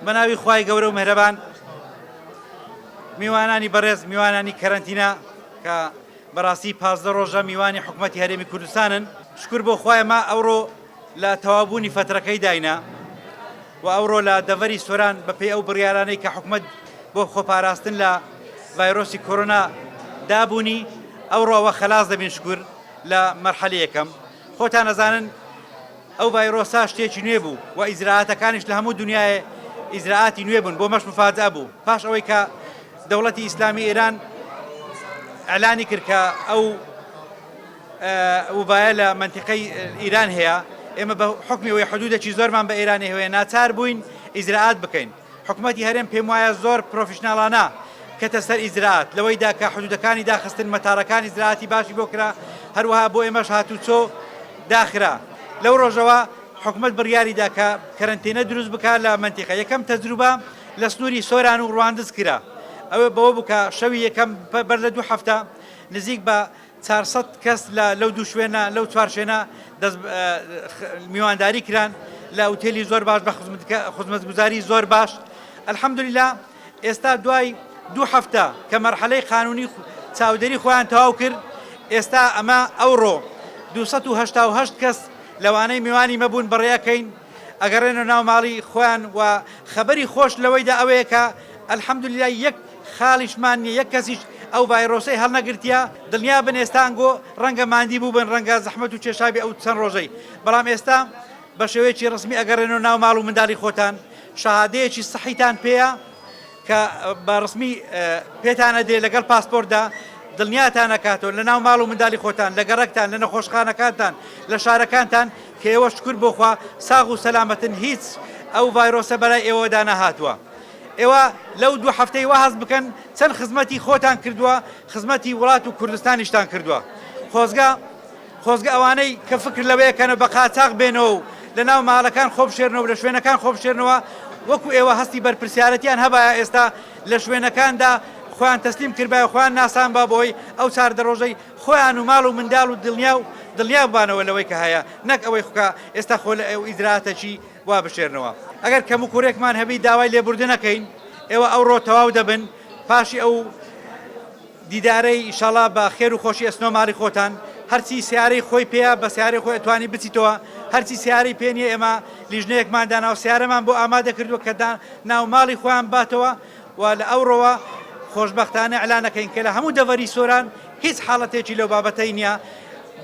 بەناوی خوای گەورە و مهرەبان، میوانانی بەڕێز، میوانانی کەرەنتینە کە بەڕاستی 15 ڕۆژە میوانی حکوومەتی هەرێمی کوردستانن، شکر بۆ خوایەمە ئەوڕۆ لە تەوابوونی فترەکەی داینا و ئەوڕۆ لە دەڤەری سۆران بەپێی ئەو بڕیارانەی کە حکوومەت بۆ خۆپاراستن لە ڤایرۆسی کۆرۆنا دابوونی ئەوڕۆوە خەلاص دەبین شکر لە مەرحەلە یەکەم. خۆتان ئەزانن ئەو ڤایرۆسا شتێکی نوێ بوو و ئیجراعاتەکانیش لە هەموو دنیای ئیجراعاتی نوێ بوون، بۆ مەش مفاجئە بوو. پاش ئەوەی کە دەوڵەتی ئیسلامی ئێران ئەعلانی کرد کە ئەو وبایە لە منتیقەی ئیران هەیە، ئێمە بە حکمی ئەوەی حدودێکی زۆرمان بە ئێرانی هەیە ناچار بووین ئیجراعات بکەین. حکوومەتی هەرێم پێم وایە زۆر پرۆفیشناڵانە کەتە سەر ئیجراعات لەوەیدا کە حدودەکانی داخستن، مەتارەکان ئیجراعاتی باشی بۆ کرا، هەروەها بۆ ئێمەش هاتوچۆ داخرا. لەو ڕۆژەوە حکوومەت بڕیاریدا کە کەرەنتینە دروست بکات لە منتیقە. یەکەم تەجروبە لە سنووری سۆران و ڕواندز کرا، ئەوە بەوە بوو کە شەوی یەکەم بەر لە 2 هەفتە نزیک بە 400 کەس لەو 2 شوێنە لەو 4 شوێنە میوانداری کران لە ئوتێلی زۆر باش بە خزمەتگوزاری زۆر باش. الحەمدولیلا ئێستا دوای 2 هەفتە کە مەرحەلەی قانونی چاودێری خۆیان تەواو کرد، ئێستا ئەمە ئەوڕۆ 288 کەس لەوانەی میوانی مەبوون بەڕێەکەین ئەگەڕێنە ناو ماڵی خۆیان و خەبەری خۆش لەوەیدا ئەوەیە کە الحەمدولیلا یەک خاڵیشمان نیە، یەک کەسیش ئەو ڤایرۆسەی هەڵنەگرتیە. دڵنیا بن ئێستانگۆ ڕەنگە ماندی بوو بن، ڕەنگە زەحمەت و کێشابی ئەو چەند ڕۆژەی، بەڵام ئێستا بە شێوەیەکی ڕسمی ئەگەڕێنەوە ناو ماڵ و منداڵی خۆتان، شەهادەیەکی سەحیتان پێیە کە بە ڕسمی پێتانە دێ لەگەڵ پاسپۆرتدا، دڵنیاتان نەکاتەوە لە ناو ماڵ و منداڵی خۆتان، لە گەڕەکتان، لە نەخۆشخانەکانتان، لە شارەکانتان کە ئێوە شکر بۆخوا ساغ و سەلامەتن، هیچ ئەو ڤایرۆسە بەلای ئێوەدا نەهاتووە. ئێوە لەو 2 هەفتەی وا هەست بکەن چەند خزمەتی خۆتان کردووە، خزمەتی وڵات و کوردستانیشتان کردووە. خۆزگە ئەوانەی کە فکر لەوەیەکەنە بە قاچاق بێنەوە و لە ناو ماڵەکان خۆبشێرنەوە، لە شوێنەکان خۆبشێرنەوە، وەکو ئێوە هەستی بەرپرسیارەتیان هەبایە ئێستا لە شوێنەکاندا خۆیان تەسلیم کردبایە، خۆیان ناسان با بۆی ئەو 4 ڕۆژەی خۆیان و ماڵ و منداڵ و دڵنیا ببانەوە لەوەی کە هەیە، نەک ئەوەی خوکە ئێستا خۆ لە ئەو ئیجراعاتەکی وا بشێرنەوە. ئەگەر کەم و کوڕێکمان هەبی داوای لێبوردنەکەین، ئێوە ئەوڕۆ تەواو دەبن پاشی ئەو دیدارەی ئیشەڵا بە خێر و خۆشی ئەسنۆ ماڵی خۆتان. هەرچی سیارەی خۆی پێەیە بە سیارەی خۆی ئەتوانی بچیتەوە، هەرچی سیارەی پێ نیە ئێمە لیژنەیەکمان داناوە، سیارەمان بۆ ئامادە کردووە کە ناو ماڵی خۆیان باتەوە و لە ئەوڕۆوە خۆشبەختانە ئەعلانەکەین کە لە هەموو دەڤەری سۆران هیچ حاڵەتێکی لەو بابەتەی نییە.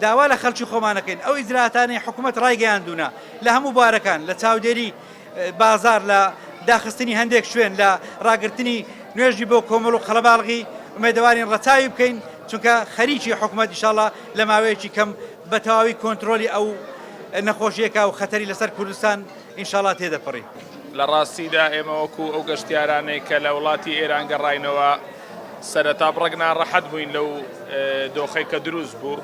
داوا لە خەڵکی خۆمانەکەین، ئەو ئیجراعاتانەی حکوومەت ڕایگەیاندوونە لە هەموو بارەکان، لە چاودێری بازار، لە داخستنی هەندێک شوێن، لە ڕاگررتنی نوێژی بۆ کۆمەڵ و خەڵەباڵغی، ئومێدەوارین ڕەچاوی بکەین چونکە خەریکی حکوومەت ئینشاڵڵا لە ماوەیەکی کەم بە تەواوی کۆنتترۆلی ئەو نەخۆشیەکە و خەتەری لەسەر کوردستان ئینشاڵڵا تێدەپەڕی. لە ڕاستیدا ئێمە وەکو ئەو گەشتیارانەی کە لە وڵاتی ئێران گەڕاینەوە سەرەتا بڕێکنان ڕەحەت بووین لەو دۆخەی کە دروست بوو،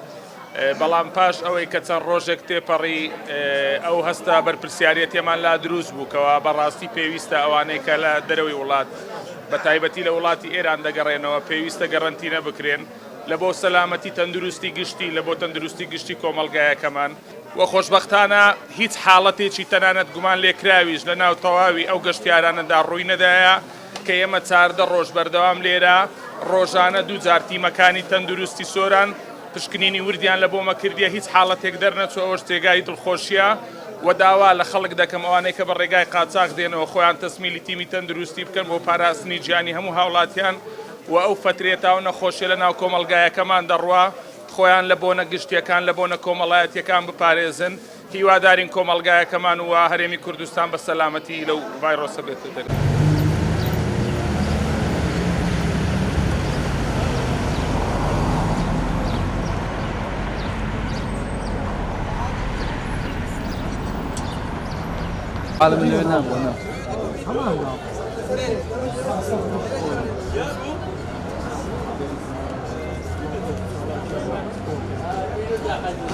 بەڵام پاش ئەوەی کە چەند ڕۆژێک تێپەڕی ئەو هەستا بەرپرسیارەتێمان لا دروست بوو کەوا بەڕاستی پێویستە ئەوانەی کە لە دەرەوەی وڵات بە تایبەتی لە وڵاتی ئێران دەگەڕێنەوە پێویستە گەڕەنتینە بکرێن لە بۆ سەلامەتی تەندروستی گشتی، لە بۆ تەندروستی گشتی کۆمەڵگایەکەمان. وە خۆشبەختانە هیچ حاڵەتێکی تەنانەت گومان لێکراویش لە ناو تەواوی ئەو گەشتیارانەدا ڕووی نەدایە کە ئێمە 14 ڕۆژ بەردەوام لێرە ڕۆژانە 2 جار تیمەکانی تەندروستی سۆران پشکنینی وردیان لە بۆمە کردیە، هیچ حاڵەتێک دەرنەچوە، ئەوەش تێگای دڵخۆشیە و داوا لە خەڵک دەکەم ئەوانەی کە بە ڕێگای قاچاق دێنەوە خۆیان تەسمیلی تیمی تەندروستی بکەن بۆ پاراستنی گیانی هەموو هاوڵاتیان و ئەو فترێتا و نەخۆشیە لە ناو کۆمەڵگایەکەمان دەڕوا خۆیان لە بۆنە گشتیەکان لە بۆنە کۆمەڵایەتیەکان بپارێزن. هیوادارین کۆمەڵگایەکەمان و هەرێمی کوردستان بە سەلامەتی لەو ڤایرۆسە بێتە دەرێ. عالم اليونان